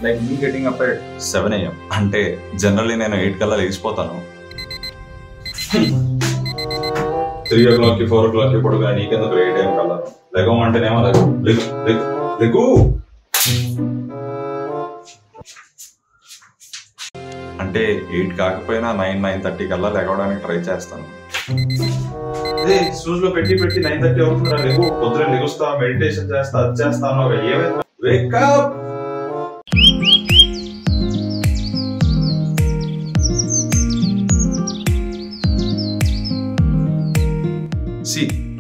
Like me getting up at 7 AM. అంటే generally నేను 8 కల్లా లేచిపోతాను. 3 o'clock 4 o'clock ఇప్పుడు నీకెందుకు 8 AM కల్లా లెగమంటేనేమో లెగు. అంటే 8 కాకపోయినా 9-9:30 కల్లా లెగవడానికి ట్రై చేస్తాను. అదే షూస్ లో పెట్టి 9:30 అవుతుందిరా, లెగు, పొద్దున లెగుస్తా, మెడిటేషన్ చేస్తా, అది చేస్తాను. ఏమైంది? వేకప్.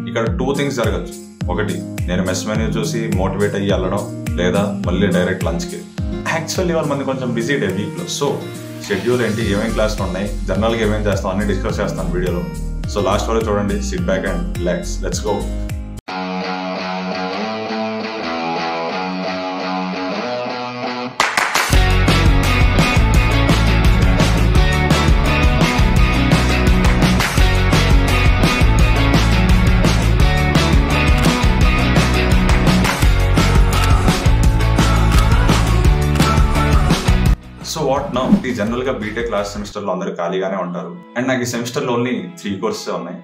ఇక్కడ 2 things జరగచ్చు. ఒకటి, నేను మెస్ మెన్యూ చూసి మోటివేట్ అయ్యి వెళ్ళడం, లేదా మళ్ళీ డైరెక్ట్ లంచ్కి. యాక్చువల్లీ వాళ్ళ మంది కొంచెం బిజీ డే వీక్లో. సో షెడ్యూల్ ఏంటి, ఏమేమి క్లాసులు ఉన్నాయి, జనరల్గా ఏమేమి చేస్తాం అన్ని డిస్కస్ చేస్తాను వీడియోలో. సో లాస్ట్ వరకు చూడండి. SIT back and relax. Let's go. So what now? ఈ జనరల్ గా బీటెక్ లాస్ట్ సెమిస్టర్ లో అందరూ ఖాళీగానే ఉంటారు. అండ్ నాకు ఈ సెమిస్టర్ లో ఓన్లీ 3 కోర్సెస్ ఉన్నాయి.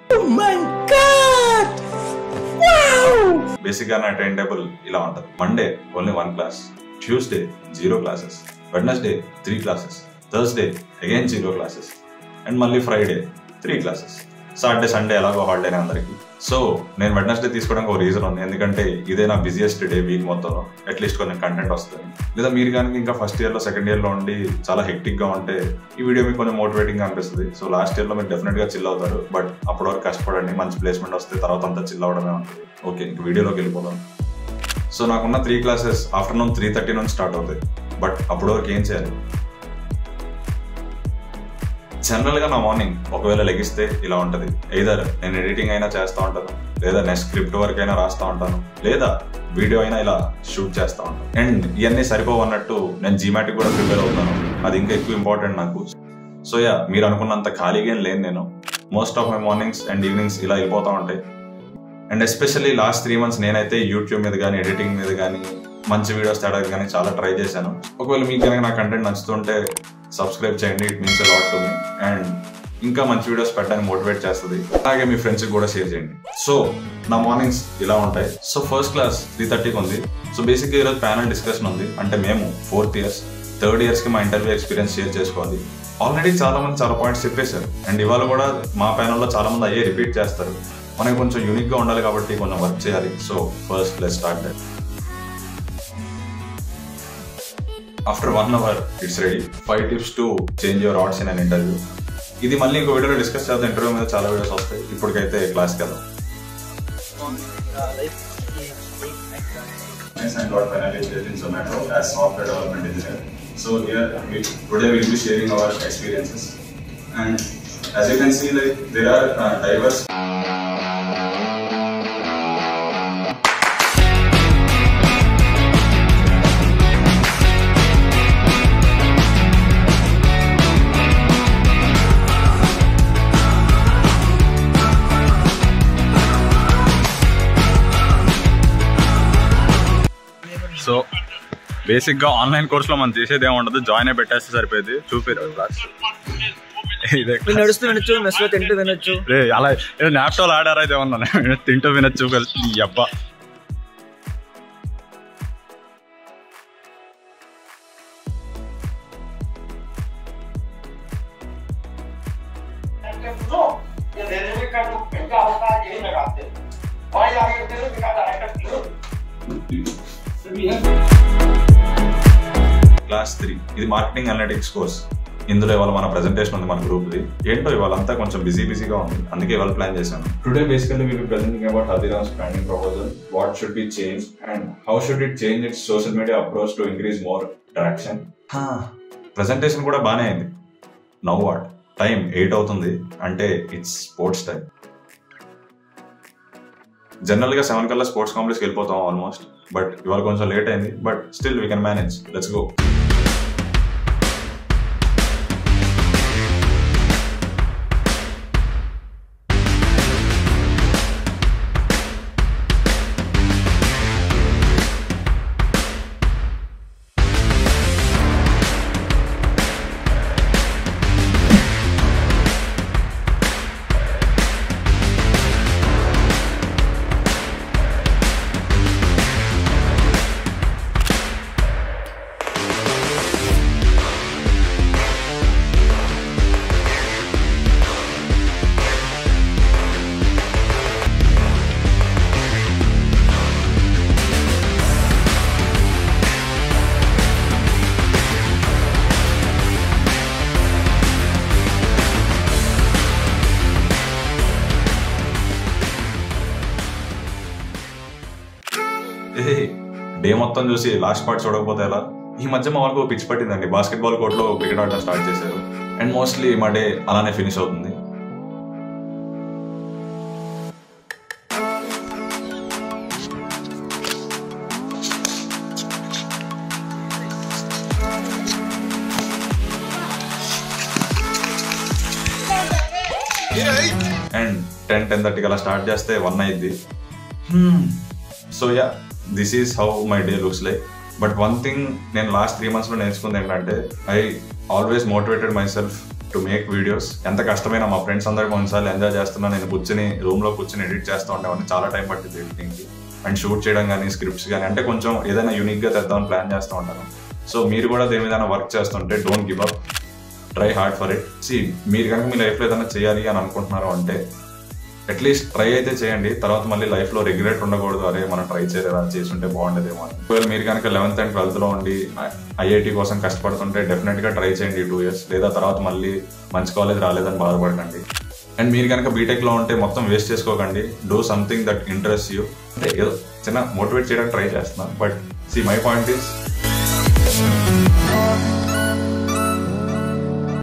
బేసిక్ గా నా టైం టేబుల్ ఇలా ఉంటుంది. Monday only 1 class, Tuesday 0 classes, Wednesday 3 classes, Thursday again 0 classes, and మళ్ళీ ఫ్రైడే 3 క్లాసెస్. సాటర్డే సండే ఎలాగో హాలిడేనే అందరికి. సో నేను వెడ్నెస్డే తీసుకోవడానికి ఒక రీజన్ ఉంది. ఎందుకంటే ఇదే నా బిజియెస్ట్ డే వీక్ మొత్తంలో. అట్లీస్ట్ కొంచెం కంటెంట్ వస్తుంది. లేదా మీరు కానీ ఇంకా ఫస్ట్ ఇయర్ లో సెకండ్ ఇయర్ లో ఉండి చాలా హెక్టిక్ గా ఉంటే ఈ వీడియో మీకు కొంచెం మోటివేటింగ్ గా అనిపిస్తుంది. సో లాస్ట్ ఇయర్ లో మీరు డెఫినెట్ గా చిల్ అవుతారు. బట్ అప్పటి వరకు కష్టపడండి, మంచి ప్లేస్మెంట్ వస్తే తర్వాత అంతా చిల్ అవడమే ఉంటుంది. ఓకే, ఇంక వీడియోలోకి వెళ్ళిపోదాం. సో నాకున్న 3 క్లాసెస్ ఆఫ్టర్నూన్ 3:30 నుంచి స్టార్ట్ అవుతాయి. బట్ అప్పటి వరకు ఏం చేయాలి? జనరల్ గా నా మార్నింగ్ ఒకవేళ లెగిస్తే ఇలా ఉంటది. ఎయిదర్ నేను ఎడిటింగ్ అయినా చేస్తూ ఉంటాను, లేదా నెక్స్ట్ స్క్రిప్ట్ వర్క్ అయినా రాస్తూ ఉంటాను, లేదా వీడియో అయినా ఇలా షూట్ చేస్తూ ఉంటాను. అండ్ ఇవన్నీ సరిపోవన్నట్టు నేను జీమాటిక్ కూడా ప్రిపేర్ అవుతాను. అది ఇంకా ఎక్కువ ఇంపార్టెంట్ నాకు. సో యా, మీరు అనుకున్నంత ఖాళీగా లేను నేను. Most of my mornings and evenings ఇలా వెళ్ళిపోతూ ఉంటాయి. అండ్ ఎస్పెషల్లీ లాస్ట్ 3 months నేనైతే యూట్యూబ్ మీద కానీ, ఎడిటింగ్ మీద కానీ, మంచి వీడియోస్ తేడానికి కానీ చాలా ట్రై చేశాను. ఒకవేళ మీకు కనుక నా కంటెంట్ నచ్చుతుంటే సబ్స్క్రైబ్ చేయండి. It means a lot to me. And ఇంకా మంచి వీడియోస్ పెట్టడానికి మోటివేట్ చేస్తుంది. అలాగే మీ ఫ్రెండ్స్కి కూడా షేర్ చేయండి. సో నా మార్నింగ్స్ ఇలా ఉంటాయి. సో ఫస్ట్ క్లాస్ 3:30కి ఉంది. సో బేసిక్గా ఈరోజు ప్యానల్ డిస్కషన్ ఉంది. అంటే మేము 4th years, 3rd yearsకి మా ఇంటర్వ్యూ ఎక్స్పీరియన్స్ షేర్ చేసుకోవాలి. ఆల్రెడీ చాలా మంది చాలా పాయింట్స్ చెప్పేశారు. అండ్ ఇవాళ కూడా మా ప్యానల్లో చాలా మంది అయ్యే రిపీట్ చేస్తారు. మనకి కొంచెం యూనిక్గా ఉండాలి కాబట్టి కొంచెం వర్క్ చేయాలి. So first let's start that. After 1 hour, it's ready. 5 tips to change your odds in an interview. ఇది మళ్ళీ ఇంకో వీడియోలో డిస్కస్ చేద్దాం. ఇంటర్వ్యూ మీద చాలా వీడియోస్ వస్తాయి. ఇప్పటికైతే క్లాస్కి వెళ్దాం. I got finally placed in Zomato as software development engineer. So here today we'll be sharing our experiences. And as you can see, like there are diverse. So బేసిక్గా online కోర్సులో మనం చేసేది ఏమి ఉండదు. జాయిన్ అయి పెట్టేస్తే సరిపోయింది. చూపిరు క్లాస్ నడుస్తూ మెస్లో తింటూ వినొచ్చు. అలా ఏదో ల్యాప్టాప్ ఆడారా అయితే ఏమన్నా తింటూ వినొచ్చు. ఈ అబ్బా క్లాస్ 3 ఇది మార్కెటింగ్ అనలిటిక్స్ కోర్స్. ఇందులో ఇవాళ మన ప్రెజెంటేషన్ ఉంది మన గ్రూప్ది. ఏంటో ఇవాళంతా కొంచెం బిజీగా ఉంది, అందుకే ఇవాళ ప్లాన్ చేశాను. Today basically will be presenting about Haldiram's branding proposal, what should be change and how should it change it's social media approach to increase more traction. Presentation కూడా బాగానే అయింది. Now what? టైం 8 అవుతుంది. అంటే ఇట్స్ స్పోర్ట్స్ టైం. జనరల్గా 7 కల్లా sports కాంప్లెక్స్కి వెళ్ళిపోతాం almost. But ఇవాళ కొంచెం లేట్ అయింది. But still we can manage. Let's go. Day మొత్తం చూసి లాస్ట్ పార్ట్ చూడకపోతే ఎలా? ఈ మధ్య మా వాళ్ళకు పిచ్చి పట్టిందండి, బాస్కెట్బాల్ కోర్ట్లో క్రికెట్ ఆడడం స్టార్ట్ చేశారు. అండ్ మోస్ట్లీ మా డే అలానే ఫినిష్ అవుతుంది. అండ్ 10:30 అలా స్టార్ట్ చేస్తే 1 అయింది. So yeah, this is how my day looks like. But one thing నేను లాస్ట్ 3 monthsలో నేర్చుకుంది ఏంటంటే, I always motivated my self to make videos. ఎంత కష్టమైనా మా ఫ్రెండ్స్ అందరూ కొన్నిసార్లు ఎంజాయ్ చేస్తున్నా, నేను రూమ్లో కూర్చొని ఎడిట్ చేస్తూ ఉండేవాడిని. చాలా టైం పట్టింది ఎడిటింగ్కి అండ్ షూట్ చేయడం కానీ, స్క్రిప్ట్స్ కానీ, అంటే కొంచెం ఏదైనా యూనిక్గా తెద్దామని ప్లాన్ చేస్తూ ఉంటాను. సో మీరు కూడా దేని ఏదైనా వర్క్ చేస్తుంటే don't give up, try hard for it. మీరు కనుక మీ లైఫ్లో ఏదైనా చేయాలి అని అనుకుంటున్నారు అంటే అట్లీస్ట్ ట్రై అయితే చేయండి. తర్వాత మళ్ళీ లైఫ్లో రిగ్రెట్ ఉండకూడదు, అరే మనం ట్రై చేయలేదా, చేసుంటే బాగుండేదేమో అని. ఒకవేళ మీరు కనుక 11th and 12thలో ఉండి IIT కోసం కష్టపడుతుంటే డెఫినెట్గా ట్రై చేయండి 2 years. లేదా తర్వాత మళ్ళీ మంచి కాలేజ్ రాలేదని బాధపడకండి. అండ్ మీరు కనుక బీటెక్లో ఉంటే మొత్తం వేస్ట్ చేసుకోకండి. Do something that interest you. అంటే ఏదో చిన్న మోటివేట్ చేయడానికి ట్రై చేస్తున్నాను. But my point is